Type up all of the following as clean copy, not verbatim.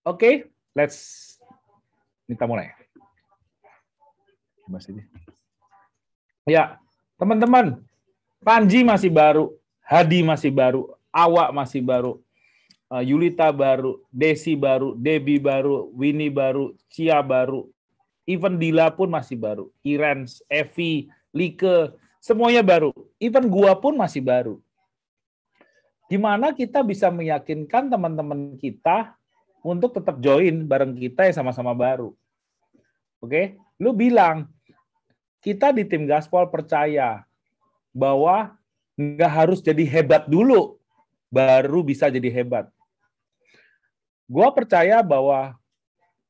Oke, kita mulai. Ya, teman-teman, Panji masih baru, Hadi masih baru, Awak masih baru, Yulita baru, Desi baru, Debbie baru, Winnie baru, Cia baru, even Dila pun masih baru, Irens, Evi, Like, semuanya baru. Even gua pun masih baru. Gimana kita bisa meyakinkan teman-teman kita untuk tetap join bareng kita yang sama-sama baru? Oke, lu bilang, kita di tim Gaspol percaya bahwa nggak harus jadi hebat dulu, baru bisa jadi hebat. Gua percaya bahwa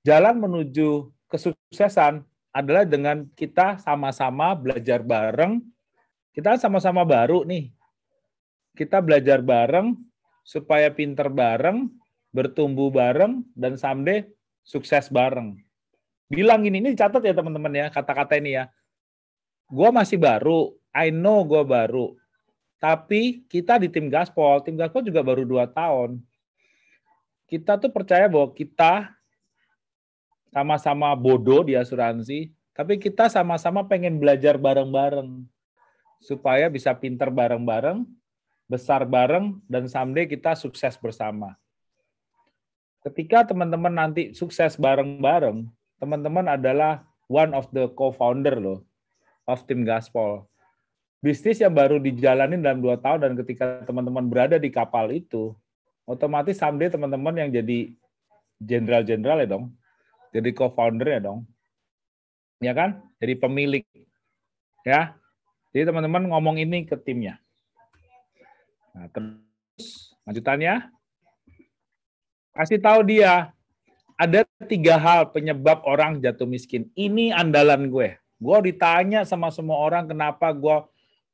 jalan menuju kesuksesan adalah dengan kita sama-sama belajar bareng. Kita sama-sama baru nih. Kita belajar bareng supaya pinter bareng, bertumbuh bareng, dan someday sukses bareng. Bilang ini dicatat ya teman-teman ya, kata-kata ini ya. Gue masih baru, I know gue baru. Tapi kita di tim Gaspol juga baru 2 tahun. Kita tuh percaya bahwa kita sama-sama bodoh di asuransi, tapi kita sama-sama pengen belajar bareng-bareng. Supaya bisa pinter bareng-bareng, besar bareng, dan someday kita sukses bersama. Ketika teman-teman nanti sukses bareng-bareng, teman-teman adalah one of the co-founder loh, of tim Gaspol. Bisnis yang baru dijalanin dalam 2 tahun, dan ketika teman-teman berada di kapal itu, otomatis someday teman-teman yang jadi jenderal-jenderal ya dong, jadi co-founder ya dong, ya kan? Jadi pemilik, ya. Jadi teman-teman ngomong ini ke timnya. Nah, terus lanjutannya, kasih tahu dia ada 3 hal penyebab orang jatuh miskin. Ini andalan gue. Gue ditanya sama semua orang kenapa gue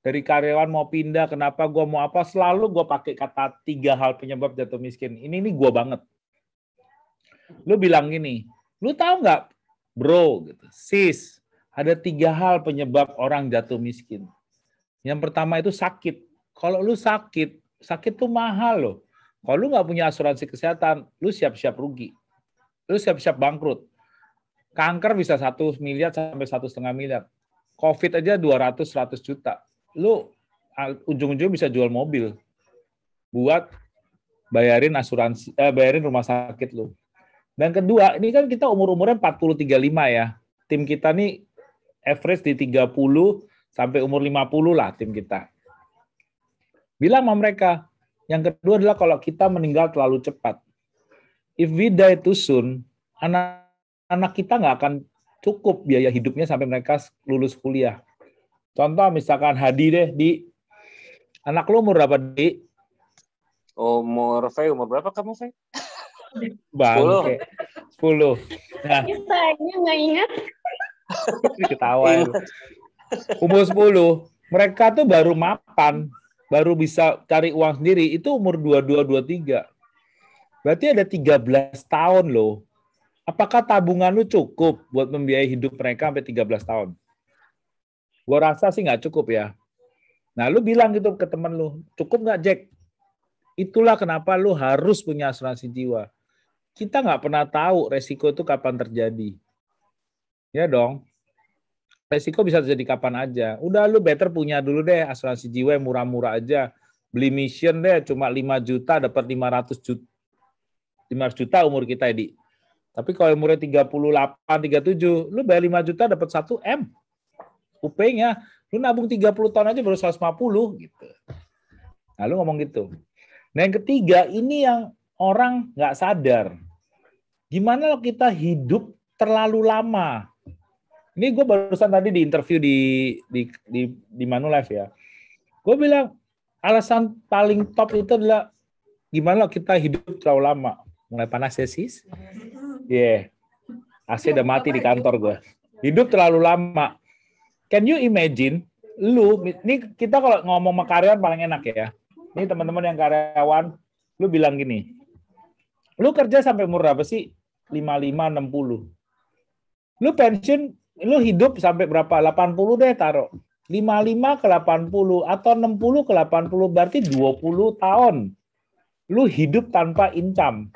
dari karyawan mau pindah, kenapa gue mau apa, selalu gue pakai kata 3 hal penyebab jatuh miskin. Ini gue banget. Lu bilang gini, lu tahu nggak, bro, gitu, sis, ada 3 hal penyebab orang jatuh miskin. Yang pertama itu sakit. Kalau lu sakit tuh mahal loh. Kalau lu nggak punya asuransi kesehatan, lu siap-siap rugi. Lu siap-siap bangkrut. Kanker bisa 1 miliar sampai 1,5 miliar. COVID aja 200-100 juta. Lu ujung-ujungnya bisa jual mobil buat bayarin asuransi, bayarin rumah sakit lu. Dan kedua, ini kan kita umur-umurnya 40-35 ya. Tim kita nih average di 30 sampai umur 50 lah tim kita. Bilang sama mereka, yang kedua adalah kalau kita meninggal terlalu cepat. If we die too soon, anak kita nggak akan cukup biaya hidupnya sampai mereka lulus kuliah. Contoh misalkan Hadi deh, anak lu umur berapa, Di? Umur berapa kamu, Fei? Bangke. 10. Nah, Sayangnya nggak ingat. Ketawa. Umur 10, mereka tuh baru mapan, baru bisa cari uang sendiri, itu umur 22-23. Berarti ada 13 tahun loh. Apakah tabungan lu cukup buat membiayai hidup mereka sampai 13 tahun? Gue rasa sih nggak cukup ya. Nah, lu bilang gitu ke temen lu, cukup nggak, Jack? Itulah kenapa lu harus punya asuransi jiwa. Kita nggak pernah tahu resiko itu kapan terjadi. Ya dong. Resiko bisa terjadi kapan aja. Udah lu better punya dulu deh asuransi jiwa yang murah-murah aja. Beli Mission deh cuma 5 juta dapat 500 juta. 500 juta umur kita, Edi. Tapi kalau umurnya 38, 37, lu bayar 5 juta dapat 1 M. UP-nya, lu nabung 30 tahun aja baru 150 gitu. Nah, lu ngomong gitu. Nah, yang ketiga, ini yang orang nggak sadar. Gimana kalau kita hidup terlalu lama? Ini gue barusan tadi di interview di Manulife ya. Gue bilang, alasan paling top itu adalah gimana kalau kita hidup terlalu lama. Mulai panas ya, sis? Iya. Yeah. AC udah mati di kantor gue. Hidup terlalu lama. Can you imagine, ini kita kalau ngomong sama karyawan paling enak ya. Ini teman-teman yang karyawan, lu bilang gini, lu kerja sampai umur berapa sih? 55, 60. Lu pensiun, lu hidup sampai berapa? 80 deh taruh. 55 ke 80 atau 60 ke 80 berarti 20 tahun. Lu hidup tanpa income.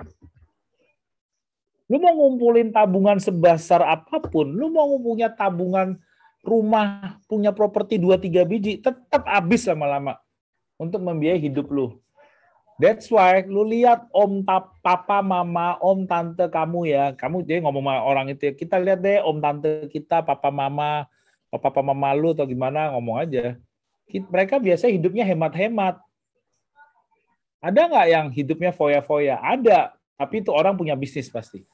Lu mau ngumpulin tabungan sebesar apapun, lu mau punya tabungan rumah, punya properti 2-3 biji, tetap habis lama-lama untuk membiayai hidup lu. That's why lu lihat papa, mama, om, tante kamu ya. Kamu jadi ngomong sama orang itu ya. Kita lihat deh om, tante kita, papa, mama lu atau gimana, ngomong aja. Mereka biasanya hidupnya hemat-hemat. Ada nggak yang hidupnya foya-foya? Ada, tapi itu orang punya bisnis pasti.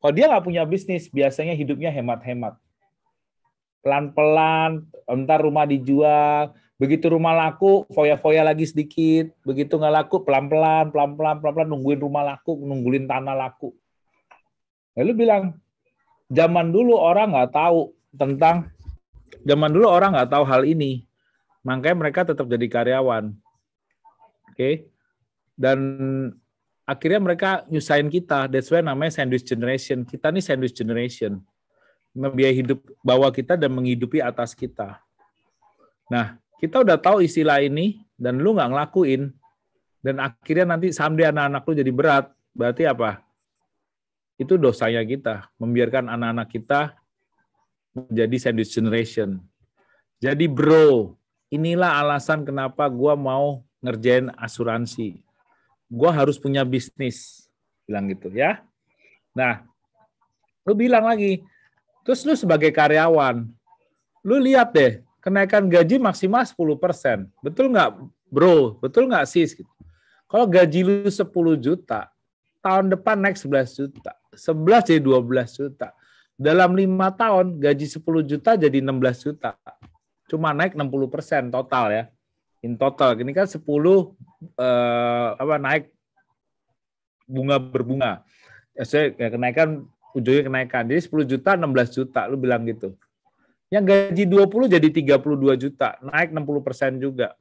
Kalau dia nggak punya bisnis, biasanya hidupnya hemat-hemat. Pelan-pelan, entar rumah dijual, begitu rumah laku, foya-foya lagi sedikit, begitu nggak laku, pelan-pelan, nungguin rumah laku, nungguin tanah laku. Lalu bilang, zaman dulu orang nggak tahu hal ini, makanya mereka tetap jadi karyawan. Oke. Dan akhirnya mereka nyusahin kita. That's why namanya sandwich generation. Kita nih sandwich generation. Membiayai hidup bawah kita dan menghidupi atas kita. Nah, kita udah tahu istilah ini dan lu nggak ngelakuin. Dan akhirnya nanti someday anak-anak lu jadi berat. Berarti apa? Itu dosanya kita. Membiarkan anak-anak kita menjadi sandwich generation. Jadi bro, inilah alasan kenapa gua mau ngerjain asuransi. Gue harus punya bisnis, bilang gitu ya. Nah, lu bilang lagi, terus lu sebagai karyawan, lu lihat deh, kenaikan gaji maksimal 10%. Betul nggak, bro? Betul nggak, sis? Kalau gaji lu 10 juta, tahun depan naik 11 juta. 11 jadi 12 juta. Dalam 5 tahun, gaji 10 juta jadi 16 juta. Cuma naik 60% total ya. In total, ini kan 10 naik bunga berbunga. Kenaikan, ujungnya kenaikan. Jadi 10 juta, 16 juta, lu bilang gitu. Yang gaji 20 jadi 32 juta, naik 60% juga.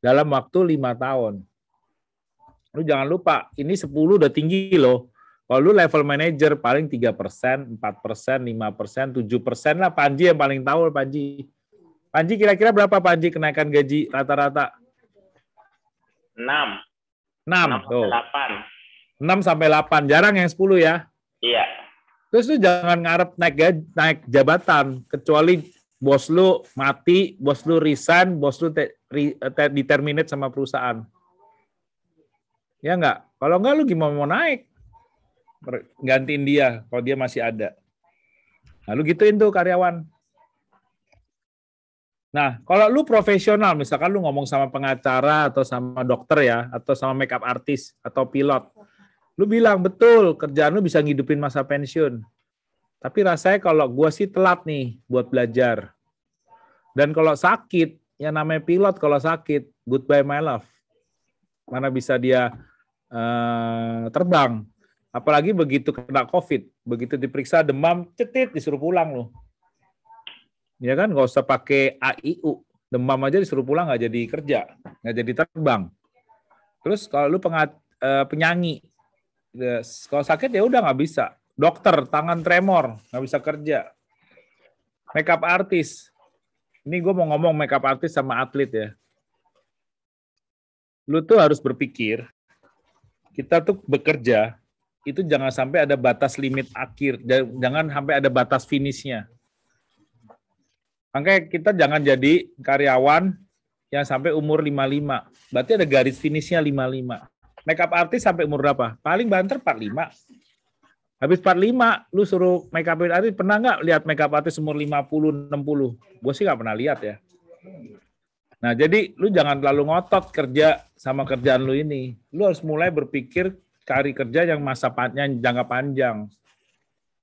Dalam waktu 5 tahun. Lu jangan lupa, ini 10 udah tinggi loh. Kalau lu level manager paling 3%, 4%, 5%, 7% lah. Panji yang paling tahu, Panji. Panji kira-kira berapa Panji kenaikan gaji rata-rata? 6. 6 tuh. 8. 6 sampai 8. Jarang yang 10 ya. Iya. Terus lu jangan ngarep naik jabatan kecuali bos lu mati, bos lu resign, bos lu di-terminate sama perusahaan. Ya enggak? Kalau enggak lu gimana mau naik? Gantiin dia kalau dia masih ada. Lalu gituin tuh karyawan. Nah, kalau lu profesional, misalkan lu ngomong sama pengacara atau sama dokter ya, atau sama makeup artist atau pilot, lu bilang betul kerjaan lu bisa ngidupin masa pensiun. Tapi rasanya kalau gua sih telat nih buat belajar. Dan kalau sakit, yang namanya pilot kalau sakit, goodbye my love. Mana bisa dia terbang. Apalagi begitu kena COVID, begitu diperiksa demam, cetit disuruh pulang loh. Ya kan, nggak usah pakai AIU, demam aja disuruh pulang nggak jadi kerja, nggak jadi terbang. Terus kalau lu penyanyi, kalau sakit ya udah nggak bisa. Dokter tangan tremor nggak bisa kerja. Makeup artist, ini gue mau ngomong makeup artist sama atlet ya. Lu tuh harus berpikir, kita tuh bekerja itu jangan sampai ada batas limit akhir, jangan sampai ada batas finishnya. Makanya kita jangan jadi karyawan yang sampai umur 55. Berarti ada garis finishnya 55. Makeup artist sampai umur berapa? Paling banter 45. Habis 45, lu suruh makeup artist, pernah nggak lihat makeup artist umur 50, 60? Gue sih nggak pernah lihat ya. Nah, jadi lu jangan terlalu ngotot kerja sama kerjaan lu ini. Lu harus mulai berpikir cari kerja yang masa panjang, jangka panjang.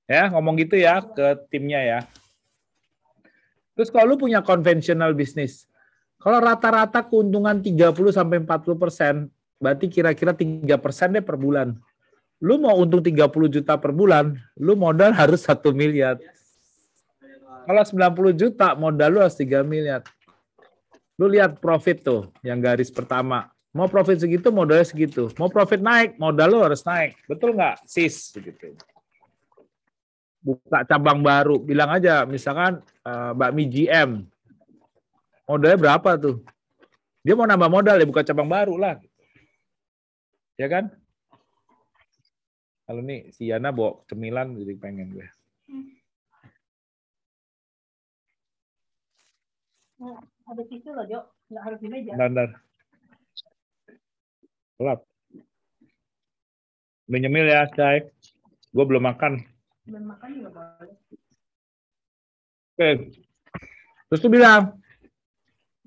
Ya, ngomong gitu ya ke timnya ya. Terus kalau lu punya konvensional bisnis, kalau rata-rata keuntungan 30-40%, berarti kira-kira 3% deh per bulan. Lu mau untung 30 juta per bulan, lu modal harus 1 miliar. Kalau 90 juta, modal lu harus 3 miliar. Lu lihat profit tuh, yang garis pertama. Mau profit segitu, modalnya segitu. Mau profit naik, modal lu harus naik. Betul nggak, sis? Begitu. Buka cabang baru, bilang aja, misalkan bakmi GM, modalnya berapa tuh? Dia mau nambah modal ya buka cabang baru lah, ya kan? Kalau nih si Yana bawa cemilan jadi pengen gue. Ada tisu loh, Jo. Nggak harus di meja. Bentar. Gelap. Udah nyemil ya, Cai. Gue belum makan. Belum makan juga boleh. Oke. Terus tuh bilang,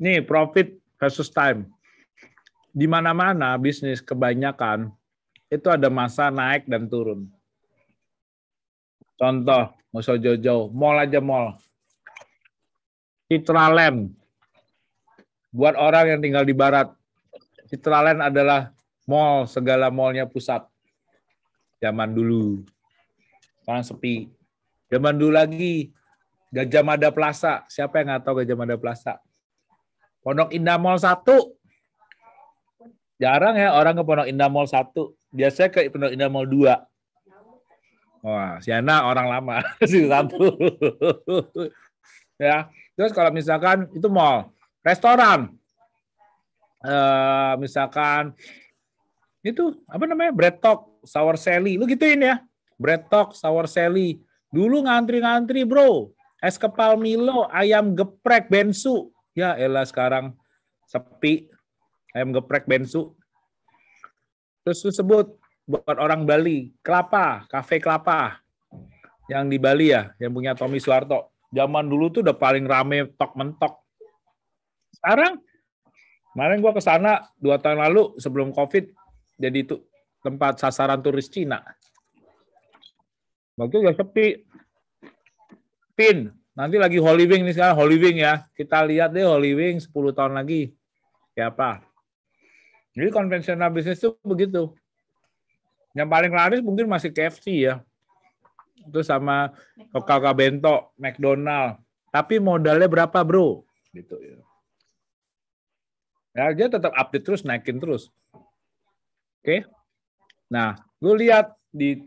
nih profit versus time. Di mana-mana bisnis kebanyakan itu ada masa naik dan turun. Contoh, nggak usah jauh-jauh, mall aja mall. Citraland. Buat orang yang tinggal di barat, Citraland adalah mall, segala mallnya pusat. Zaman dulu. Sekarang sepi. Zaman dulu lagi, Gajah Mada Plaza. Siapa yang nggak tahu Gajah Mada Plaza? Pondok Indah Mall 1. Jarang ya orang ke Pondok Indah Mall 1. Biasanya ke Pondok Indah Mall 2. Wah, Siana orang lama. Si 1. Ya. Terus kalau misalkan itu mall. Restoran. Misalkan itu apa namanya? Bread Talk, Sour Sally. Lu gituin ya. Bread Talk, Sour Sally. Dulu ngantri-ngantri, bro. Es kepal Milo, ayam geprek, bensu. Ya elah sekarang sepi. Ayam geprek, bensu. Terus disebut buat orang Bali, Kelapa, Cafe Kelapa. Yang di Bali ya, yang punya Tommy Suharto. Zaman dulu tuh udah paling rame tok-mentok. Sekarang, kemarin gua ke sana 2 tahun lalu sebelum COVID, jadi itu tempat sasaran turis Cina. Waktu udah sepi. Pin, nanti lagi Holy Wing nih sekarang, Holy Wing ya. Kita lihat deh Holy Wing 10 tahun lagi. Kayak apa? Jadi konvensional bisnis itu begitu. Yang paling laris mungkin masih KFC ya. Itu sama Coca-Cola Bento, McDonald. Tapi modalnya berapa, bro? Gitu ya. Ya, dia tetap update terus, naikin terus. Oke. Nah, lu lihat di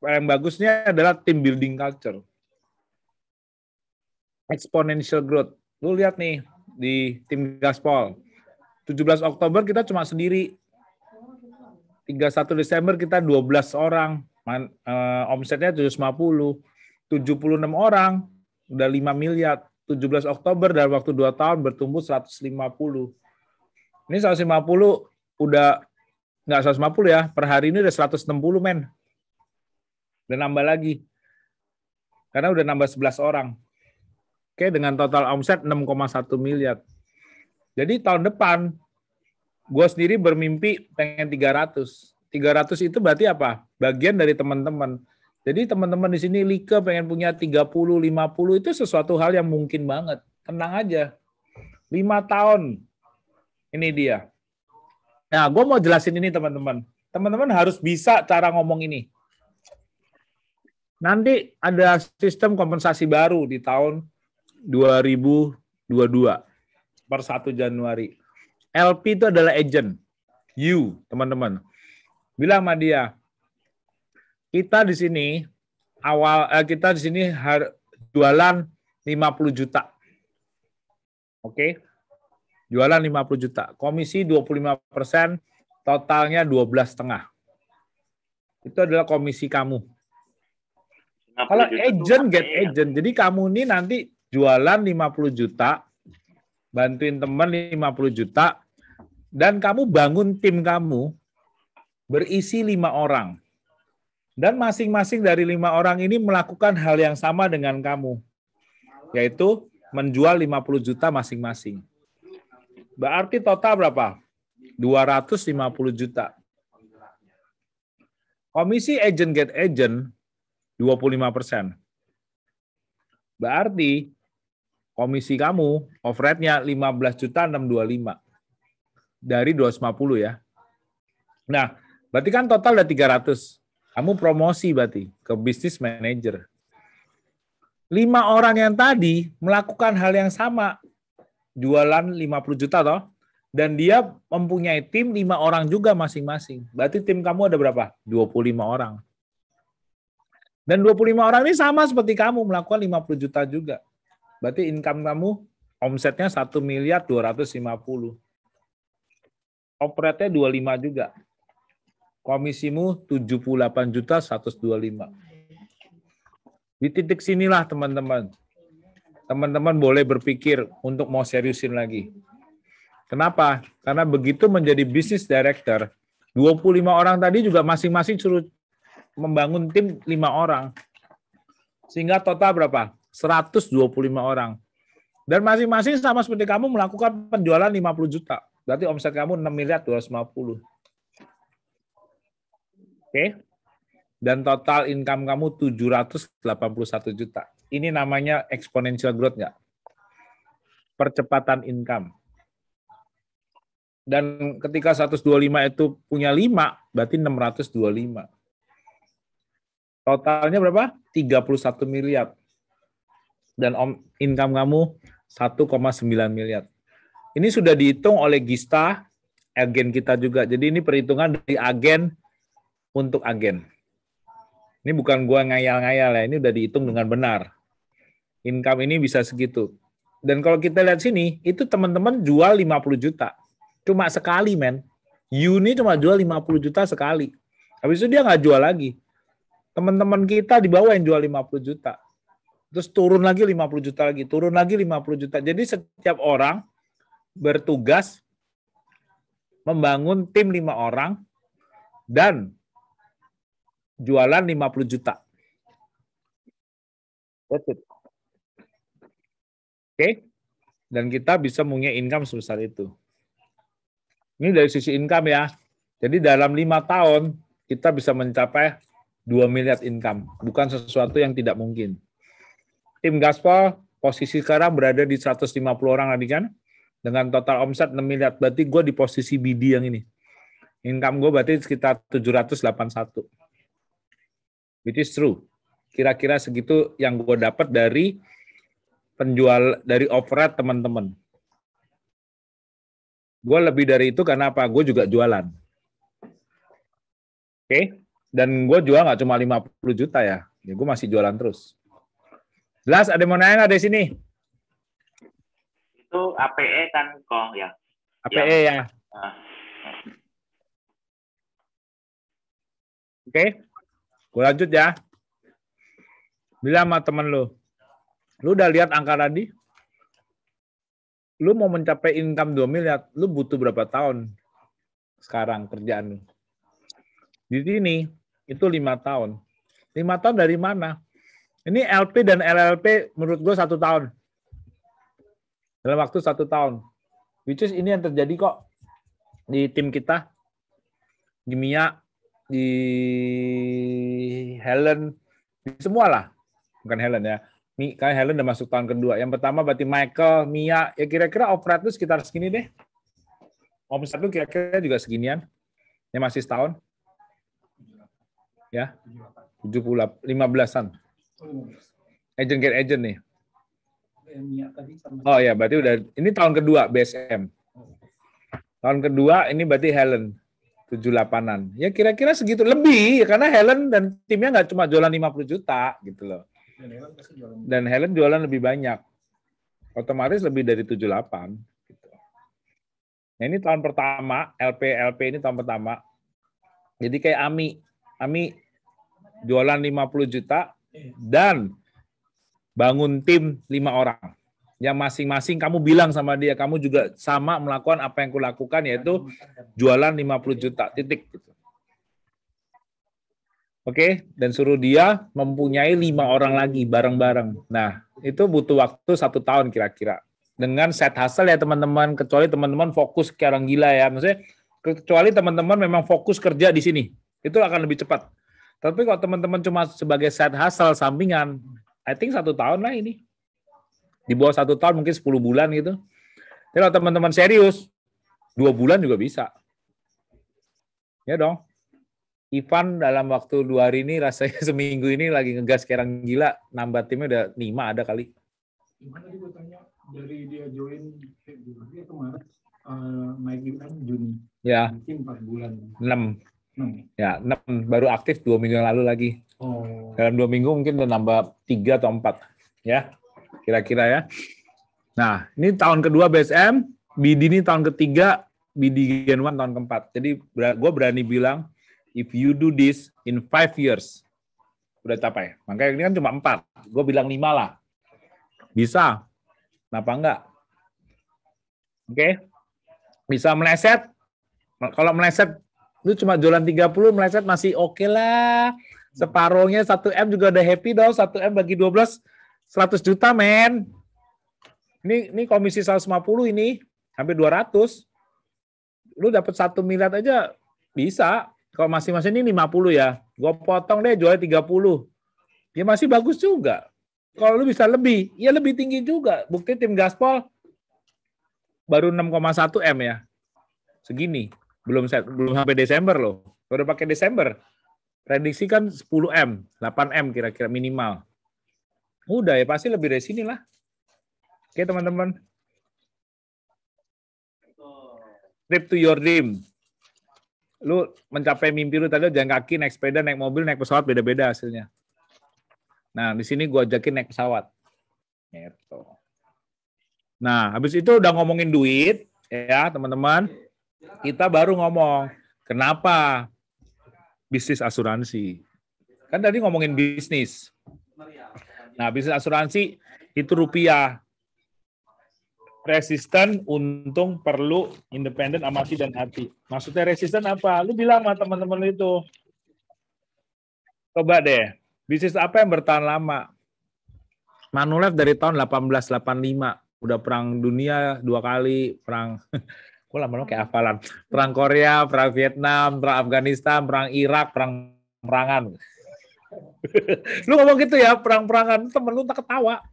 yang bagusnya adalah team building culture. Exponential growth. Lu lihat nih di tim Gaspol. 17 Oktober kita cuma sendiri. 31 Desember kita 12 orang. Omsetnya 750. 76 orang. Udah 5 miliar. 17 Oktober dalam waktu 2 tahun bertumbuh 150. Ini 150 udah nggak 150 ya. Per hari ini udah 160 men. Udah nambah lagi. Karena udah nambah 11 orang. Oke, dengan total omset 6,1 miliar. Jadi tahun depan, gue sendiri bermimpi pengen 300. 300 itu berarti apa? Bagian dari teman-teman. Jadi teman-teman di sini Like pengen punya 30, 50 itu sesuatu hal yang mungkin banget. Tenang aja. 5 tahun. Ini dia. Nah, gue mau jelasin ini teman-teman. Teman-teman harus bisa cara ngomong ini. Nanti ada sistem kompensasi baru di tahun 2022 per 1 Januari. LP itu adalah agent. You, teman-teman. Bilang sama dia, kita di sini kita di sini jualan 50 juta. Oke. Jualan 50 juta. Komisi 25%, totalnya 12,5. Itu adalah komisi kamu. Kalau agent get agent. Jadi kamu ini nanti jualan 50 juta, bantuin teman 50 juta, dan kamu bangun tim kamu berisi 5 orang. Dan masing-masing dari 5 orang ini melakukan hal yang sama dengan kamu, yaitu menjual 50 juta masing-masing. Berarti total berapa? 250 juta. Komisi agent get agent 25%. Berarti komisi kamu overhead-nya 15.625 dari 250 ya. Nah, berarti kan total ada 300. Kamu promosi berarti ke business manager. 5 orang yang tadi melakukan hal yang sama. Jualan 50 juta toh. Dan dia mempunyai tim 5 orang juga masing-masing. Berarti tim kamu ada berapa? 25 orang. Dan 25 orang ini sama seperti kamu melakukan 50 juta juga. Berarti income kamu omsetnya 1.250.000.000. Operatnya 25 juga. komisimu 78.125. Di titik sinilah teman-teman. Teman-teman boleh berpikir untuk mau seriusin lagi. Kenapa? Karena begitu menjadi business director, 25 orang tadi juga masing-masing suruh membangun tim 5 orang. Sehingga total berapa? 125 orang. Dan masing-masing sama seperti kamu melakukan penjualan 50 juta. Berarti omset kamu 6.250.000.000. Oke? Dan total income kamu 781 juta. Ini namanya exponential growth nggak? Percepatan income. Dan ketika 125 itu punya 5, berarti 625. Totalnya berapa? 31 miliar. Dan income kamu 1,9 miliar. Ini sudah dihitung oleh Gista, agen kita juga. Jadi ini perhitungan dari agen untuk agen. Ini bukan gua ngayal-ngayal ya, ini udah dihitung dengan benar. Income ini bisa segitu. Dan kalau kita lihat sini, itu teman-teman jual 50 juta. Cuma sekali, men. Uni cuma jual 50 juta sekali. Habis itu dia nggak jual lagi. Teman-teman kita di bawah yang jual 50 juta. Terus turun lagi 50 juta lagi, turun lagi 50 juta. Jadi setiap orang bertugas membangun tim 5 orang dan jualan 50 juta. That's it. Oke? Dan kita bisa punya income sebesar itu. Ini dari sisi income ya. Jadi dalam 5 tahun kita bisa mencapai 2 miliar income. Bukan sesuatu yang tidak mungkin. Tim Gaspol posisi sekarang berada di 150 orang tadi kan. Dengan total omset 6 miliar. Berarti gue di posisi BD yang ini. Income gue berarti sekitar 781. Which is true. Kira-kira segitu yang gue dapat dari penjual, dari overhead teman-teman. Gue lebih dari itu karena apa? Gue juga jualan. Oke? Dan gue jual nggak cuma 50 juta ya. Ya gue masih jualan terus. Jelas? Ada yang mau nanya nggak dari sini? Itu APE kan, Kong, ya? APE ya. Oke? Gue lanjut ya. Bilang sama temen lu udah lihat angka tadi? Lu mau mencapai income 2 miliar, lu butuh berapa tahun sekarang kerjaan lu? Di sini, itu 5 tahun. 5 tahun dari mana? Ini LP dan LLP menurut gue 1 tahun. Dalam waktu 1 tahun. Which is ini yang terjadi kok di tim kita. Di Mia, di Helen, di semua lah. Bukan Helen ya. Kan Helen udah masuk tahun kedua. Yang pertama berarti Michael, Mia, ya kira-kira overhead itu sekitar segini deh. Omset itu kira-kira juga seginian. Ya masih setahun. Ya. 15-an. Agent get agent nih. Oh ya, berarti udah ini tahun kedua BSM. Tahun kedua ini berarti Helen 78-an. Ya kira-kira segitu lebih karena Helen dan timnya nggak cuma jualan 50 juta gitu loh. Dan Helen jualan lebih banyak. Otomatis lebih dari 78 gitu. Nah, ini tahun pertama, LP ini tahun pertama. Jadi kayak Ami jualan 50 juta dan bangun tim 5 orang. Yang masing-masing kamu bilang sama dia, kamu juga sama melakukan apa yang kulakukan, yaitu jualan 50 juta, titik. Oke, dan suruh dia mempunyai 5 orang lagi bareng-bareng. Nah, itu butuh waktu 1 tahun kira-kira. Dengan set hustle ya teman-teman, kecuali teman-teman fokus kayak orang gila ya. Maksudnya, kecuali teman-teman memang fokus kerja di sini. Itu akan lebih cepat. Tapi kalau teman-teman cuma sebagai set hustle sampingan, I think 1 tahun lah ini. Di bawah 1 tahun mungkin 10 bulan gitu. Tapi kalau teman-teman serius, 2 bulan juga bisa. Ya dong. Ivan dalam waktu 2 hari ini rasanya seminggu ini lagi ngegas kayak orang gila, nambah timnya udah 5 ada kali. Gimana tadi gue tanya dari dia join dia kemarin naik kan Juni. Ya. Mungkin 4 bulan. 6. Ya, 6 baru aktif 2 minggu lalu lagi. Oh. Dalam 2 minggu mungkin udah nambah 3 atau 4. Ya. Kira-kira ya. Nah, ini tahun kedua BSM, BD ini tahun ketiga, BD Gen 1 tahun keempat. Jadi gue berani bilang If you do this in 5 years, udah capai. Makanya ini kan cuma 4. Gue bilang 5 lah. Bisa. Kenapa enggak? Oke. Bisa meleset. Kalau meleset, lu cuma jualan 30, meleset masih oke lah. Separohnya 1M juga udah happy dong. 1M bagi 12, 100 juta, men. Ini komisi 150 ini. Hampir 200. Lu dapat 1 miliar aja bisa. Kalau masing-masing ini 50 ya. Gue potong deh jualnya 30. Ya masih bagus juga. Kalau lu bisa lebih, ya lebih tinggi juga. Bukti tim Gaspol baru 6,1 M ya. Segini. Belum sampai Desember loh. Udah pakai Desember. Prediksi kan 10 M, 8 M kira-kira minimal. Udah ya pasti lebih dari sini lah. Oke teman-teman. Trip to your dream. Lu mencapai mimpi lu tadi jalan kaki, naik sepeda, naik mobil, naik pesawat beda-beda hasilnya. Nah, di sini gua ajakin naik pesawat. Gitu. Nah, habis itu udah ngomongin duit ya, teman-teman. Kita baru ngomong kenapa bisnis asuransi. Kan tadi ngomongin bisnis. Nah, bisnis asuransi itu rupiah. Resisten, untung, perlu, independen, amati, dan hati. Maksudnya resisten apa? Lu bilang sama teman-teman itu. Coba deh, bisnis apa yang bertahan lama? Manulife dari tahun 1885. Udah perang dunia 2 kali, perang... Kok lama-lama kayak hafalan. Perang Korea, perang Vietnam, perang Afghanistan, perang Irak, perang-perangan. Lu ngomong gitu ya, perang-perangan, temen lu tak ketawa.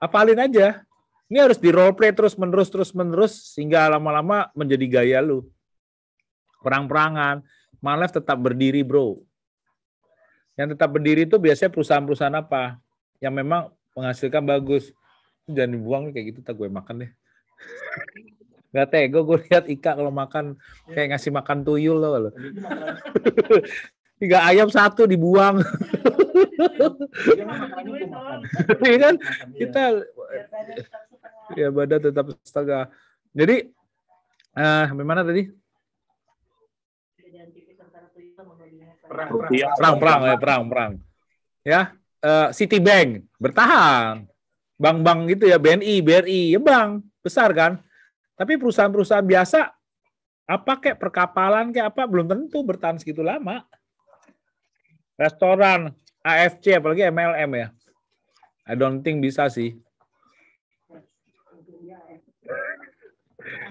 Hafalin aja. Ini harus di role play terus-menerus, sehingga lama-lama menjadi gaya lu. Perang-perangan, Manulife tetap berdiri, bro. Yang tetap berdiri itu biasanya perusahaan-perusahaan apa? Yang memang menghasilkan bagus. Jangan dibuang kayak gitu, tak gue makan deh. Gak tego, gue lihat Ika kalau makan kayak ngasih makan tuyul loh. 3 ayam 1 dibuang. Iya kan? Kita ya badan tetap setengah. Jadi sampai mana tadi? Perang. Ya, Citibank bertahan. Bank-bank gitu ya, BNI, BRI, ya bank besar kan. Tapi perusahaan-perusahaan biasa apa kayak perkapalan kayak apa belum tentu bertahan segitu lama. Restoran, AFC apalagi MLM ya. I don't think bisa sih.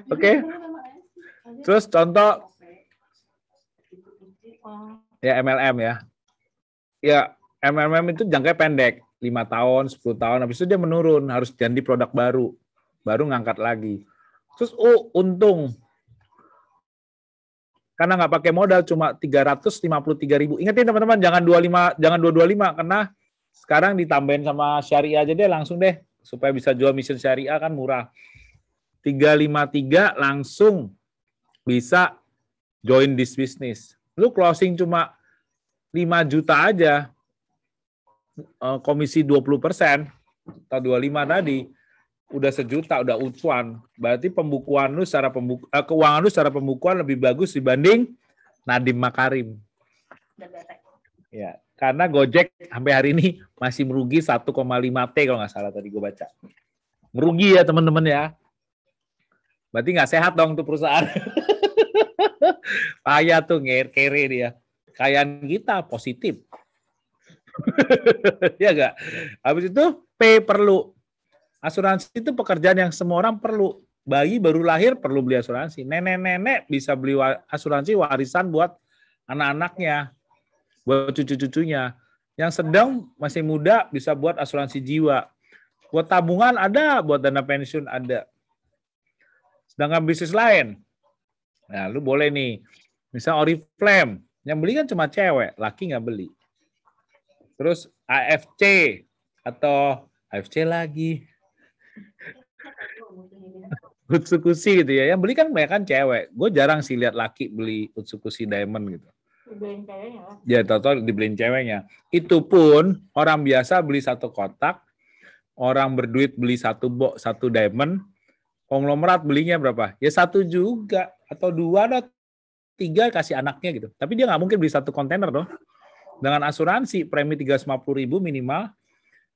Oke. Terus contoh ya MLM ya. Ya MLM itu jangkanya pendek, 5 tahun, 10 tahun, habis itu dia menurun, harus ganti produk baru ngangkat lagi. Terus untung. Karena nggak pakai modal cuma 353.000. Ingetin teman-teman jangan 225 karena sekarang ditambahin sama syariah aja deh langsung deh supaya bisa jual mission syariah kan murah. 353 langsung bisa join this business. Lu closing cuma 5 juta aja. Komisi 20% atau 25 tadi. Udah 1 juta, udah ucuan. Berarti pembukuan lu secara keuangan lu secara pembukuan lebih bagus dibanding Nadiem Makarim. Ya, karena Gojek sampai hari ini masih merugi 1,5 T kalau nggak salah tadi gue baca. Merugi ya teman-teman ya. Berarti nggak sehat dong tuh perusahaan. Payah tuh kere dia. Kayaan kita positif. Ya nggak? Habis itu P perlu. Asuransi itu pekerjaan yang semua orang perlu. Bayi baru lahir perlu beli asuransi. Nenek-nenek bisa beli asuransi warisan buat anak-anaknya, buat cucu-cucunya. Yang sedang masih muda bisa buat asuransi jiwa. Buat tabungan ada, buat dana pensiun ada. Sedangkan bisnis lain, nah lu boleh nih, misal Oriflame, yang beli kan cuma cewek, laki nggak beli. Terus AFC atau AFC lagi. Utsukushi gitu ya. Yang beli kan banyak kan cewek. Gue jarang sih lihat laki beli Utsukushi Diamond gitu. Dibeliin ceweknya lah. Ya, tau-tau dibeliin ceweknya. Itu pun orang biasa beli 1 kotak, orang berduit beli 1 box, 1 diamond, konglomerat belinya berapa? Ya 1 juga atau 2 atau 3 kasih anaknya gitu. Tapi dia nggak mungkin beli 1 kontainer dong. Dengan asuransi premi 350.000 minimal.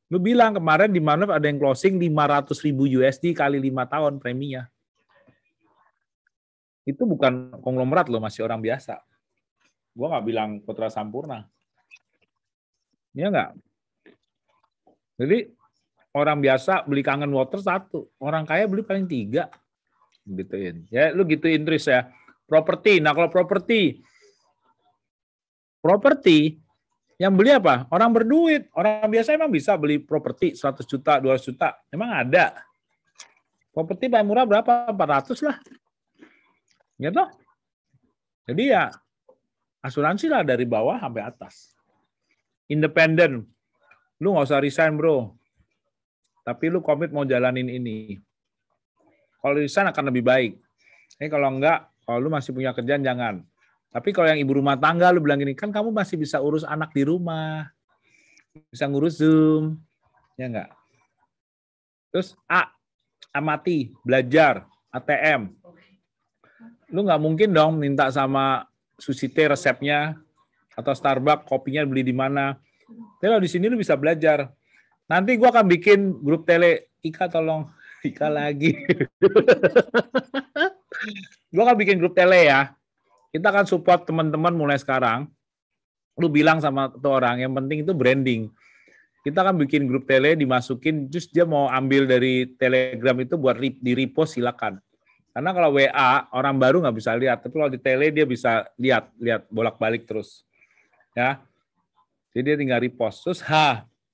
Lu bilang kemarin di mana ada yang closing 500.000 USD kali 5 tahun preminya. Itu bukan konglomerat loh, masih orang biasa. Gua nggak bilang Putra Sampurna. Iya nggak? Jadi orang biasa beli Kangen Water 1, orang kaya beli paling 3. Gituin. Ya, lu gituin terus ya. Properti. Nah, kalau properti yang beli apa? Orang berduit. Orang biasa emang bisa beli properti 100 juta, 200 juta. Emang ada. Properti paling murah berapa? 400 lah. Gitu. Jadi ya asuransi lah dari bawah sampai atas. Independen. Lu nggak usah resign, bro. Tapi lu komit mau jalanin ini. Kalau resign akan lebih baik. Kalau enggak, kalau lu masih punya kerjaan, jangan. Tapi kalau yang ibu rumah tangga, lu bilang gini, kan kamu masih bisa urus anak di rumah. Bisa ngurus Zoom. Ya enggak? Terus amati, belajar, ATM. Lu nggak mungkin dong minta sama Susite resepnya, atau Starbucks kopinya beli di mana. Tapi kalau di sini lu bisa belajar. Nanti gua akan bikin grup tele. Ika tolong. Ika lagi. Gua akan bikin grup tele ya. Kita akan support teman-teman mulai sekarang. Lu bilang sama tuh orang, yang penting itu branding. Kita akan bikin grup tele, dimasukin, terus dia mau ambil dari Telegram itu buat di-repost, silakan. Karena kalau WA, orang baru nggak bisa lihat. Tapi kalau di tele, dia bisa lihat bolak-balik terus. Ya. Jadi dia tinggal repost. Terus,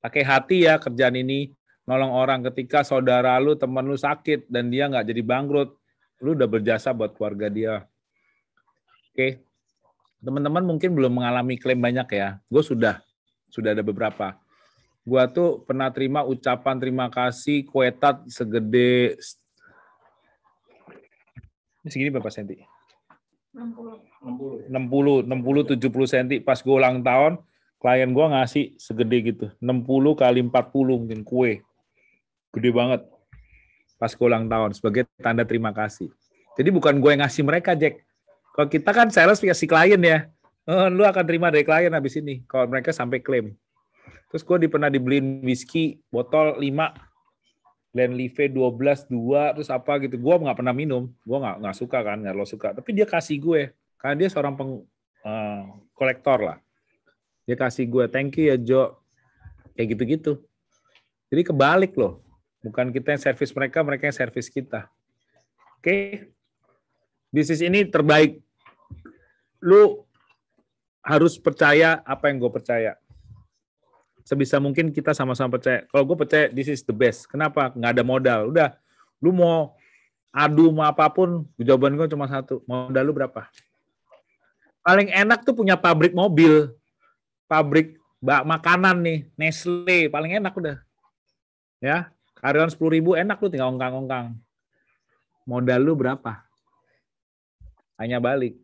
pakai hati ya kerjaan ini. Nolong orang ketika saudara lu, teman lu sakit, dan dia nggak jadi bangkrut. Lu udah berjasa buat keluarga dia. Oke, teman-teman mungkin belum mengalami klaim banyak ya. Gue sudah ada beberapa. Gue tuh pernah terima ucapan terima kasih kuetat segede ini segini berapa senti? 60, 70 senti. Pas gue ulang tahun, klien gue ngasih segede gitu. 60 kali 40 mungkin kue. Gede banget. Pas gue ulang tahun sebagai tanda terima kasih. Jadi bukan gue yang ngasih mereka, Jack. Kalau kita kan sales kasih klien ya, lu akan terima dari klien habis ini. Kalau mereka sampai klaim. Terus gue pernah dibeliin whisky botol 5, Glenlivet 12, 2, terus apa gitu. Gue nggak pernah minum, gue nggak suka kan, nggak lo suka. Tapi dia kasih gue, karena dia seorang kolektor lah. Dia kasih gue, thank you ya Jo, kayak gitu-gitu. Jadi kebalik loh, bukan kita yang servis mereka, mereka yang servis kita. Oke. Bisnis ini terbaik. Lu harus percaya apa yang gue percaya. Sebisa mungkin kita sama-sama percaya. Kalau gue percaya this is the best. Kenapa? Nggak ada modal. Udah, lu mau adu mau apapun, jawaban gue cuma satu. Modal lu berapa? Paling enak tuh punya pabrik mobil. Pabrik makanan nih, Nestle. Paling enak udah. Ya, karyawan 10.000 enak lu tinggal ongkang-ongkang. Modal lu berapa? Hanya balik.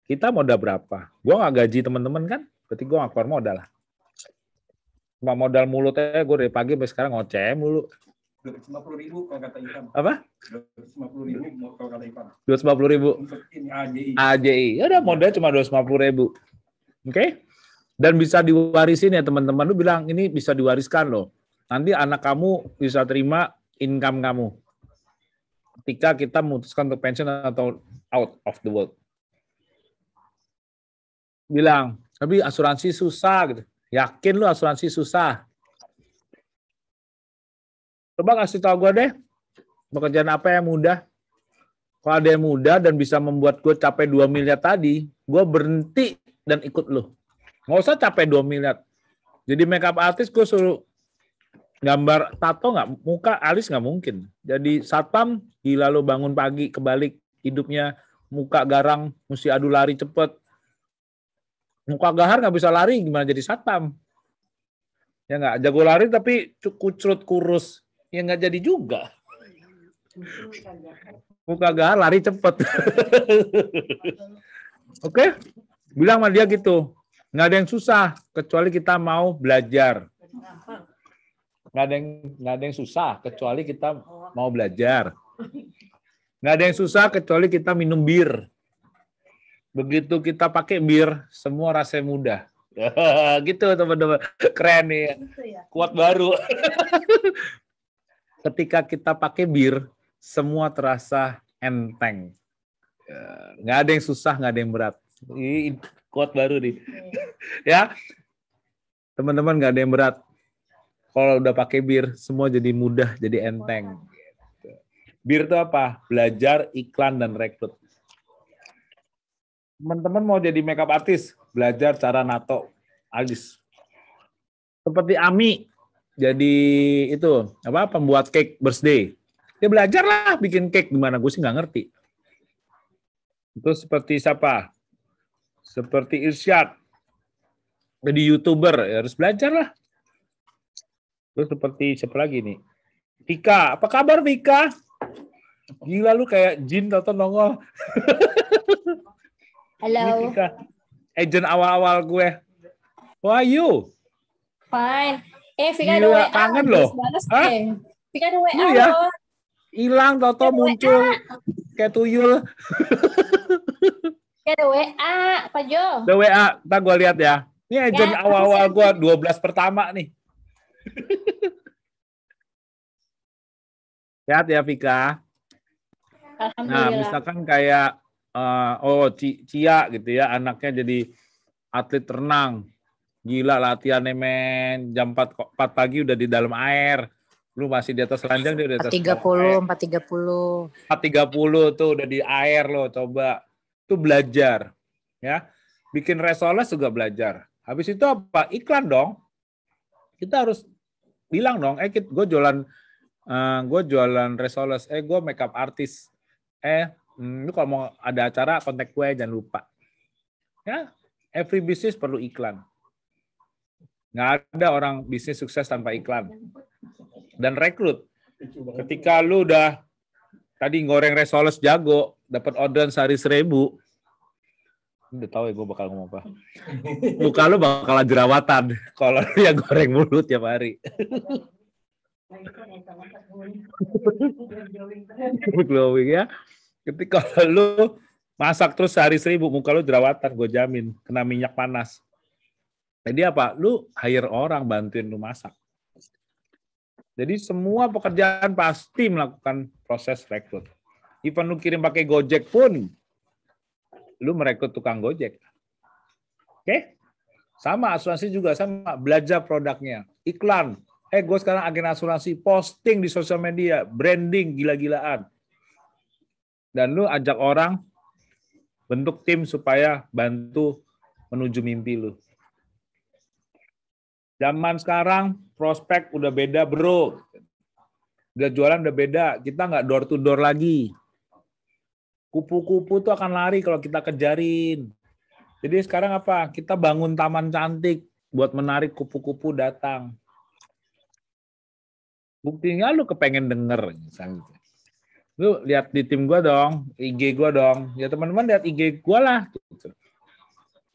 Kita modal berapa? Gue nggak gaji teman-teman kan? Berarti gue nggak keluar modal. Cuma modal mulut aja, gue dari pagi sampai sekarang ngoceh mulu. 250.000 kalau kata Ivan. Apa? 250.000 kalau kata Ivan. 250.000. Untuk ini AJI. AJI. Ya udah modal cuma 250.000. Oke? Dan bisa diwarisin ya teman-teman. Lu bilang ini bisa diwariskan loh. Nanti anak kamu bisa terima income kamu. Ketika kita memutuskan untuk pensiun atau out of the world. Bilang, tapi asuransi susah gitu. Yakin lu asuransi susah? Coba kasih tahu gue deh, pekerjaan apa yang mudah? Kalau ada yang mudah dan bisa membuat gue capai 2 miliar tadi, gue berhenti dan ikut lu. Nggak usah capai 2 miliar. Jadi makeup artist gue suruh gambar tato nggak, muka alis nggak mungkin. Jadi satpam, gila lu bangun pagi, kebalik hidupnya, muka garang, mesti adu lari cepet. Muka gahar nggak bisa lari, gimana jadi satpam? Ya nggak, jago lari tapi kucrut kurus, ya nggak jadi juga. Muka gahar lari cepet. Oke? Bilang sama dia gitu, nggak ada yang susah kecuali kita mau belajar. Nggak ada yang susah kecuali kita mau belajar. Nggak ada yang susah kecuali kita minum bir. Begitu kita pakai bir, semua rasanya mudah. Gitu teman-teman. Keren nih. Gitu ya. Kuat baru. Ketika kita pakai bir, semua terasa enteng. Nggak ada yang susah, nggak ada yang berat. Ini kuat baru nih. Ya, teman-teman, nggak ada yang berat. Kalau udah pakai bir, semua jadi mudah, jadi enteng. Bir itu apa? Belajar, iklan, dan rekrut. Teman-teman mau jadi makeup artist, belajar cara nato alis. Seperti Ami, jadi itu apa? Pembuat cake birthday. Dia belajar lah bikin cake gimana? Gue sih nggak ngerti. Itu seperti siapa? Seperti Irsyad, jadi YouTuber, ya harus belajar lah. Terus seperti siapa lagi nih? Vika, apa kabar Vika? Gila lu kayak jin atau nongol. Ini Halo, Vika, agent awal-awal gue. Who are you? fine. Vika ada Gila, WA. kangen loh. Balas, Hah? Vika ada WA Lu ya? loh. Hilang, toto muncul kayak tuyul. Vika ada WA, Pak Jo. Udah WA, ntar gue lihat ya. Ini agent Ya, awal-awal gue makasih. 12 pertama nih. Lihat ya Vika. Nah, Alhamdulillah. misalkan kayak Cia gitu ya, anaknya jadi atlet renang. Gila latihannya men, jam 4 pagi udah di dalam air. Lu masih di atas ranjang, dia di atas 4.30, 4.30. 4.30 tuh udah di air loh, coba. Itu belajar. Ya. Bikin resoles juga belajar. Habis itu apa? Iklan dong. Kita harus bilang dong, gue jualan resoles, gue makeup artist. Lu kalau mau ada acara kontak gue, jangan lupa. Ya, every business perlu iklan. Nggak ada orang bisnis sukses tanpa iklan. Dan rekrut. Ketika lu udah tadi goreng resoles jago, dapat orderan sehari 1.000, udah tahu ya gue bakal ngomong apa. Muka lu bakal jerawatan kalau lu yang goreng mulu tiap hari. Glowing ya. Ketika lu masak terus sehari 1.000, muka lu jerawatan, gue jamin kena minyak panas. Jadi apa? Lu hire orang bantuin lu masak. Jadi semua pekerjaan pasti melakukan proses rekrut. Even lu kirim pakai Gojek pun, lu merekrut tukang Gojek. Oke? Sama asuransi juga sama, belajar produknya, iklan. Gue sekarang agen asuransi, posting di sosial media, branding gila-gilaan. Dan lu ajak orang, bentuk tim supaya bantu menuju mimpi lu. Zaman sekarang, prospek udah beda, bro. Udah jualan udah beda. Kita nggak door to door lagi. Kupu-kupu tuh akan lari kalau kita kejarin. Jadi sekarang apa? Kita bangun taman cantik buat menarik kupu-kupu datang. Buktinya lu kepengen denger. Misalnya. Lu lihat di tim gua dong, IG gua dong. Ya teman-teman lihat IG gua lah.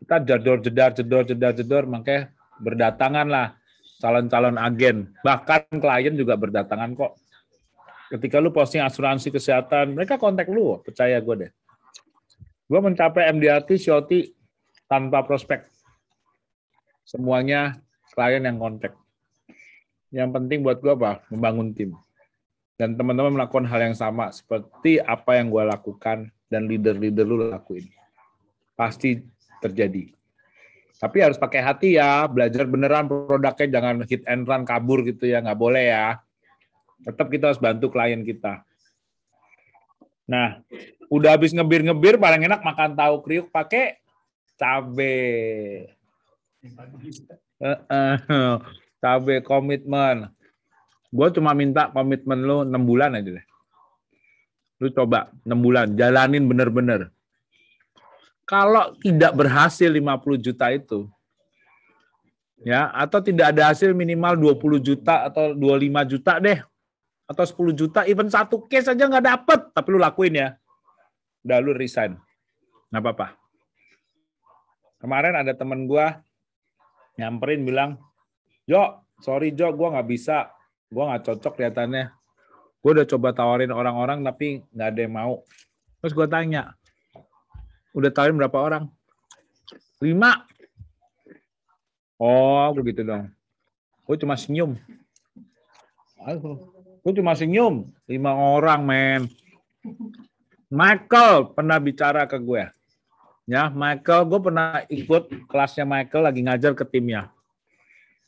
Kita jedor, makanya berdatangan lah calon-calon agen. Bahkan klien juga berdatangan kok. Ketika lu posting asuransi kesehatan, mereka kontak lu, percaya gue deh. Gue mencapai MDRT, Shoti tanpa prospek. Semuanya klien yang kontak. Yang penting buat gue apa? Membangun tim. Dan teman-teman melakukan hal yang sama seperti apa yang gue lakukan dan leader-leader lu lakuin. Pasti terjadi. Tapi harus pakai hati ya, belajar beneran produknya, jangan hit and run kabur gitu ya, nggak boleh ya. Tetap kita harus bantu klien kita. Nah, udah habis ngebir-ngebir, paling enak makan tahu kriuk pakai cabe. Cabe komitmen. Gue cuma minta komitmen lu 6 bulan aja deh. Lu coba 6 bulan, jalanin bener-bener. Kalau tidak berhasil 50 juta itu, ya, atau tidak ada hasil minimal 20 juta atau 25 juta deh, atau 10 juta, even 1 case aja nggak dapet, tapi lu lakuin ya. Udah lu resign. Nggak apa-apa. Kemarin ada temen gue nyamperin bilang, Jo, sorry Jo, gue nggak bisa. Gue nggak cocok kelihatannya. Gue udah coba tawarin orang-orang tapi nggak ada yang mau. Terus gue tanya, Udah tawarin berapa orang? 5. Oh, begitu dong. Gue cuma senyum. Gue cuma senyum. 5 orang, men. Michael pernah bicara ke gue. Ya, Michael, gue pernah ikut kelasnya Michael lagi ngajar ke timnya.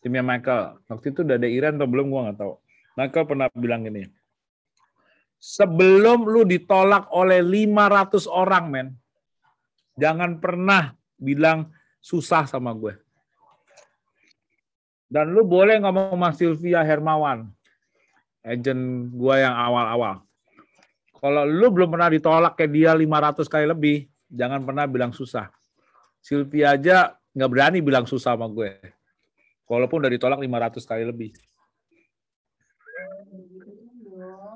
Timnya Michael. Waktu itu udah ada Iran atau belum, gue nggak tahu. Michael pernah bilang gini. Sebelum lu ditolak oleh 500 orang, men, jangan pernah bilang susah sama gue. Dan lu boleh ngomong sama Sylvia Hermawan, agent gue yang awal-awal. Kalau lu belum pernah ditolak kayak dia 500 kali lebih, jangan pernah bilang susah. Sylvia aja nggak berani bilang susah sama gue. Walaupun udah ditolak 500 kali lebih.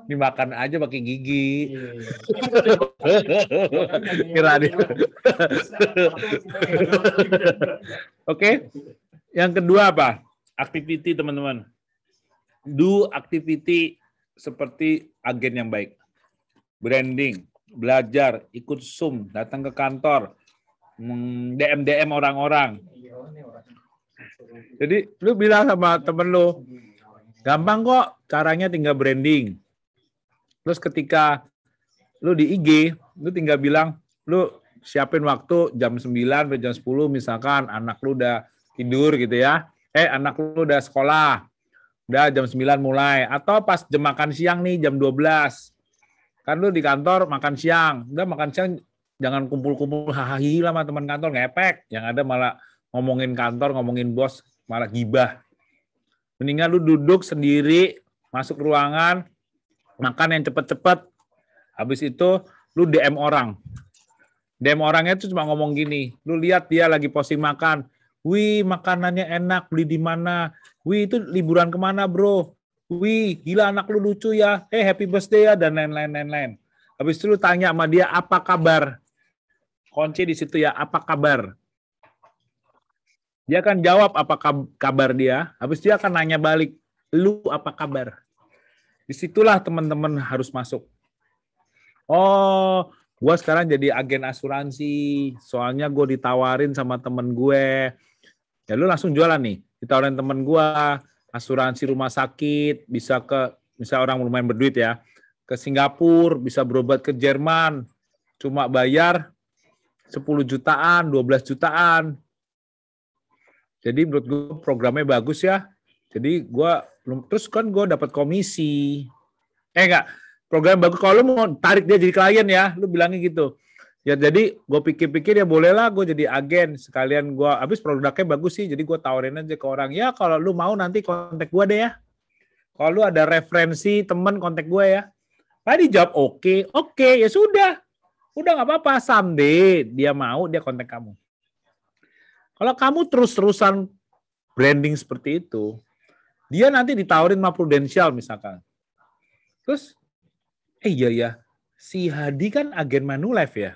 Dimakan aja pakai gigi. Kira dia. Oke. Yang kedua apa? Activity, teman-teman. Do activity seperti agen yang baik. Branding, belajar, ikut Zoom, datang ke kantor, DM orang-orang. Jadi lu bilang sama temen lu, gampang kok, caranya tinggal branding. Terus ketika lu di IG, lu tinggal bilang, lu siapin waktu jam 9 sampai jam 10 misalkan anak lu udah tidur gitu ya. Anak lu udah sekolah. Udah jam 9 mulai. Atau pas jam makan siang nih jam 12. Kan lu di kantor makan siang. Udah makan siang jangan kumpul-kumpul hahaha sama teman kantor, ngepek. Yang ada malah ngomongin kantor, ngomongin bos, malah gibah. Mendingan lu duduk sendiri, masuk ruangan, makan yang cepet-cepet. Habis itu lu DM orang. DM orangnya itu cuma ngomong gini. Lu lihat dia lagi posting makan. Wih, makanannya enak, beli di mana? Wih, itu liburan kemana, bro? Wih, gila anak lu lucu ya. Happy birthday ya, dan lain-lain. Habis itu lu tanya sama dia, apa kabar? Kunci di situ ya, apa kabar? Dia akan jawab apa kabar dia. Habis dia akan nanya balik, lu apa kabar? Disitulah teman-teman harus masuk. Oh, gue sekarang jadi agen asuransi. Soalnya gue ditawarin sama temen gue. Ya lu langsung jualan nih. Ditawarin temen gue, asuransi rumah sakit, bisa orang lumayan berduit ya, ke Singapura, bisa berobat ke Jerman. Cuma bayar 10 jutaan, 12 jutaan. Jadi menurut gue programnya bagus ya. Jadi terus kan gue dapat komisi. Enggak, program bagus. Kalau lu mau tarik dia jadi klien ya, lu bilangnya gitu. Ya jadi gue pikir-pikir ya bolehlah gue jadi agen. Sekalian gue, habis produknya bagus sih, jadi gue tawarin aja ke orang. Ya kalau lu mau nanti kontak gue deh ya. Kalau lu ada referensi temen kontak gue ya. Tadi jawab oke, ya sudah. Udah nggak apa-apa, someday dia mau, dia kontak kamu. Kalau kamu terus-terusan branding seperti itu, dia nanti ditawarin sama Prudential misalkan. Terus, iya, si Hadi kan agen Manulife ya.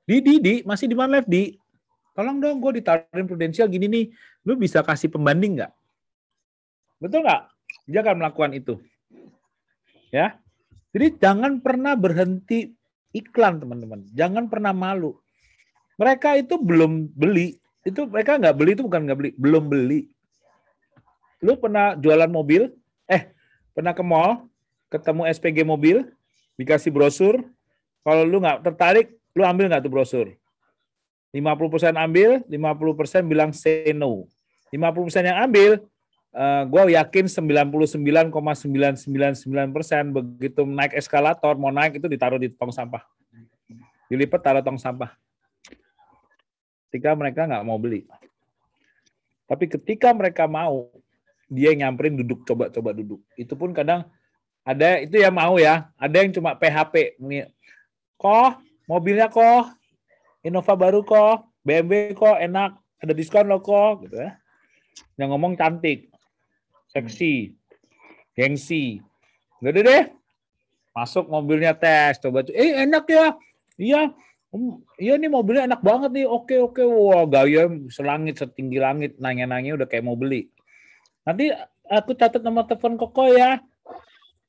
Di, masih di Manulife, Di. Tolong dong, gue ditawarin Prudential gini nih, lu bisa kasih pembanding nggak? Betul nggak? Dia akan melakukan itu. Ya. Jadi jangan pernah berhenti iklan, teman-teman. Jangan pernah malu. Mereka itu belum beli. Itu mereka nggak beli, itu bukan nggak beli. Belum beli. Lu pernah jualan mobil? Pernah ke mall? Ketemu SPG mobil? Dikasih brosur? Kalau lu nggak tertarik, lu ambil nggak tuh brosur? 50% ambil, 50% bilang say no. 50% yang ambil, gue yakin 99,999% begitu naik eskalator, mau naik itu ditaruh di tong sampah. Dilipat, taruh tong sampah. Ketika mereka nggak mau beli. Tapi ketika mereka mau, dia nyamperin duduk, coba duduk. Itu pun kadang ada itu yang mau ya, ada yang cuma PHP. Kok, mobilnya kok, Innova baru kok, BMW kok, enak, ada diskon loh kok. Gitu ya. Yang ngomong cantik, seksi, gengsi. Udah deh, masuk mobilnya tes, coba tuh, enak ya, iya nih mobilnya enak banget nih, oke, wah gaya selangit, setinggi langit, nanya udah kayak mau beli. Nanti aku catat nomor telepon Koko ya.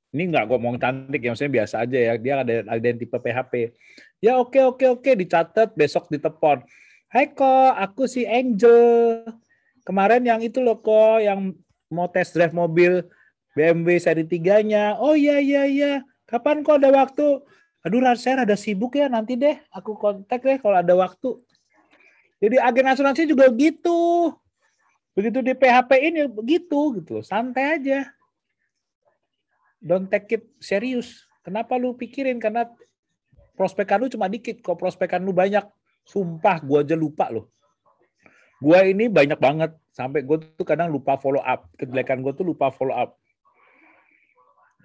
Ini nggak ngomong cantik ya, maksudnya biasa aja ya. Dia ada tipe PHP. Ya oke, dicatat, besok ditelepon. Hai kok, aku si Angel. Kemarin yang itu loh kok, yang mau test drive mobil BMW seri 3-nya. Oh iya. Kapan kok ada waktu? Aduh, saya rada sibuk ya, nanti deh aku kontak deh kalau ada waktu. Jadi agen asuransi juga gitu. Begitu di PHP ini begitu gitu, santai aja. Don't take it serius. Kenapa lu pikirin? Karena prospekan lu cuma dikit. Kalau prospekan lu banyak, sumpah gua aja lupa loh. Gua ini banyak banget. Sampai gue tuh kadang lupa follow up. Kejelekan gue tuh lupa follow up.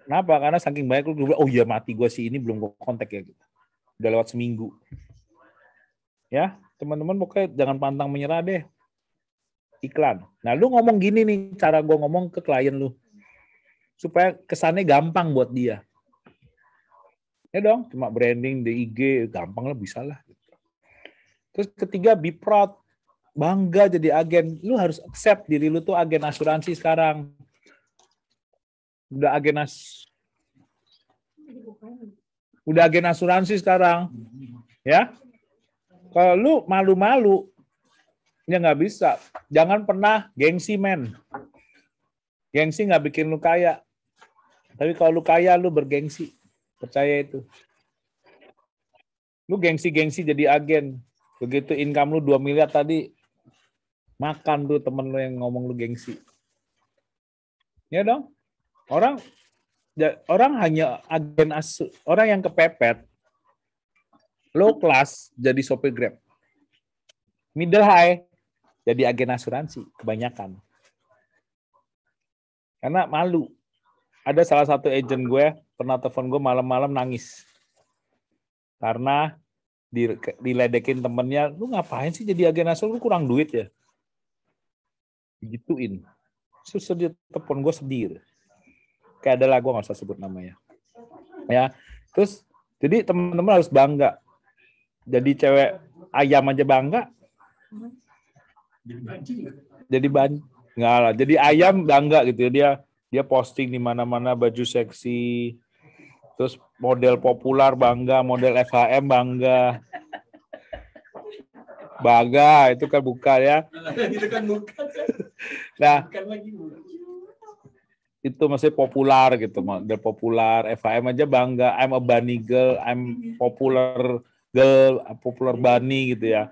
Kenapa? Karena saking banyak lu bilang, oh iya mati gue sih ini belum gue kontak ya. Udah lewat seminggu. Ya, teman-teman pokoknya jangan pantang menyerah deh. Iklan. Nah, lu ngomong gini nih, cara gue ngomong ke klien lu. Supaya kesannya gampang buat dia. Ya dong, cuma branding di IG, gampang lah, bisa lah. Terus ketiga, be proud. Bangga jadi agen. Lu harus accept diri lu tuh agen asuransi sekarang. Udah agen asuransi sekarang. Ya. Kalau lu malu-malu, ya nggak bisa. Jangan pernah gengsi, men. Gengsi nggak bikin lu kaya. Tapi kalau lu kaya, lu bergengsi. Percaya itu. Lu gengsi-gengsi jadi agen. Begitu income lu 2 miliar tadi, makan tuh temen lu yang ngomong lu gengsi. Ya dong. Orang hanya agen orang yang kepepet, low class jadi sopir Grab. Middle high jadi agen asuransi kebanyakan. Karena malu. Ada salah satu agent gue, pernah telepon gue malam-malam nangis. Karena diledekin temennya, lu ngapain sih jadi agen asuransi, lu kurang duit ya? Gituin. Terus dia telepon gue sedih. Kayak adalah gue nggak usah sebut namanya. Ya, terus jadi teman-teman harus bangga. Jadi cewek ayam aja bangga. Nggak lah. Jadi ayam bangga gitu ya. Dia posting di mana-mana baju seksi. Terus model populer bangga, model FHM bangga. Bangga itu kan bukan ya. Itu kan bukan. Nah, Bukan lagi. itu masih populer gitu, model populer, FHM aja bangga, I'm a bunny girl, I'm popular girl, popular bunny gitu ya.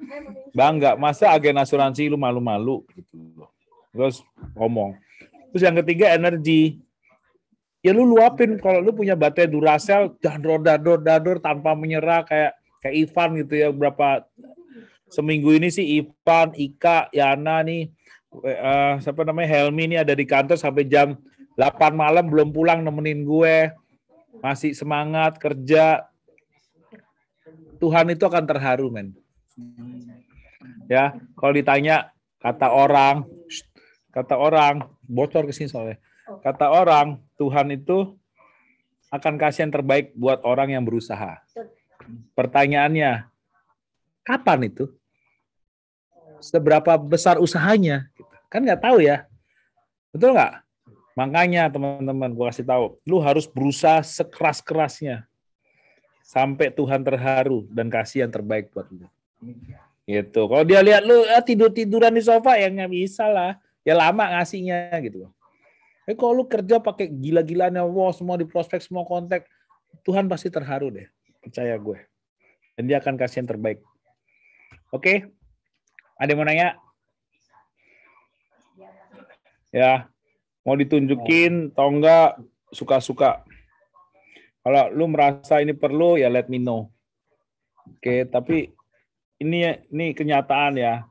Bangga, masa agen asuransi lu malu-malu gitu loh. Terus ngomong. Terus yang ketiga energi. Ya lu luapin, kalau lu punya baterai Duracell, dador tanpa menyerah kayak Ivan gitu ya, berapa seminggu ini sih Ivan, Ika, Yana nih, siapa namanya Helmi nih ada di kantor sampai jam 8 malam belum pulang nemenin gue. Masih semangat kerja. Tuhan itu akan terharu, men. Ya, kalau ditanya kata orang, bocor ke sini soalnya. Kata orang, Tuhan itu akan kasih yang terbaik buat orang yang berusaha. Pertanyaannya, kapan itu? Seberapa besar usahanya? Kan nggak tahu ya. Betul nggak? Makanya teman-teman, gue kasih tahu, lu harus berusaha sekeras-kerasnya sampai Tuhan terharu dan kasih yang terbaik buat lu. Gitu. Kalau dia lihat lu tidur-tiduran di sofa ya nggak bisa lah. Ya lama ngasihnya gitu. Tapi kalau lu kerja pakai gila-gilaannya, wow, semua di prospek, semua kontak, Tuhan pasti terharu deh. Percaya gue. Dan dia akan kasih yang terbaik. Oke? Ada yang mau nanya? Ya. Mau ditunjukin atau enggak, suka-suka. Kalau lu merasa ini perlu, ya let me know. Oke, tapi ini kenyataan ya.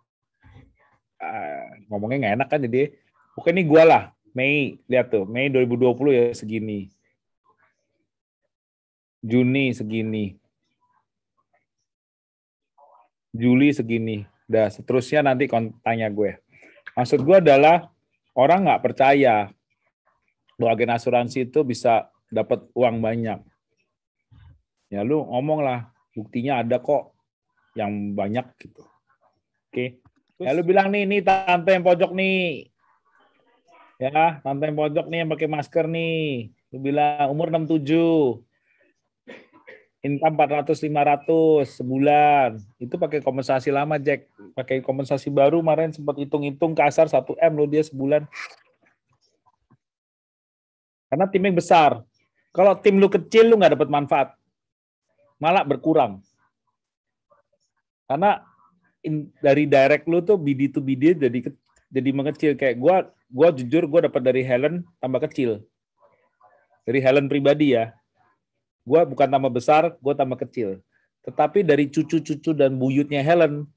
Ngomongnya nggak enak kan jadi. Oke, ini gua lah. Mei, lihat tuh. Mei 2020 ya segini. Juni segini. Juli segini. Udah, seterusnya nanti tanya gue. Maksud gue adalah orang nggak percaya bahwa agen asuransi itu bisa dapat uang banyak. Ya lu ngomong lah, buktinya ada kok yang banyak gitu. Oke. Ya lu bilang nih tante yang pojok nih. Ya, tante yang pojok nih yang pakai masker nih. Lu bilang umur 67. Income 400-500 sebulan. Itu pakai kompensasi lama, Jack. Pakai kompensasi baru kemarin sempat hitung-hitung kasar 1M lo dia sebulan. Karena timnya besar. Kalau tim lu kecil, lu nggak dapat manfaat. Malah berkurang. Karena dari direct lu tuh BD to BD jadi mengecil. Kayak gua jujur gue dapat dari Helen tambah kecil. Dari Helen pribadi ya. Gue bukan tambah besar, gue tambah kecil. Tetapi dari cucu-cucu dan buyutnya Helen,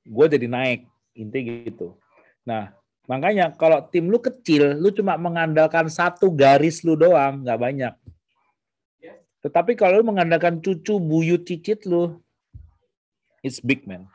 gue jadi naik. Intinya gitu. Nah, makanya kalau tim lu kecil, lu cuma mengandalkan satu garis lu doang, nggak banyak. Tetapi kalau lu mengandalkan cucu, buyut, cicit lu, it's big, man.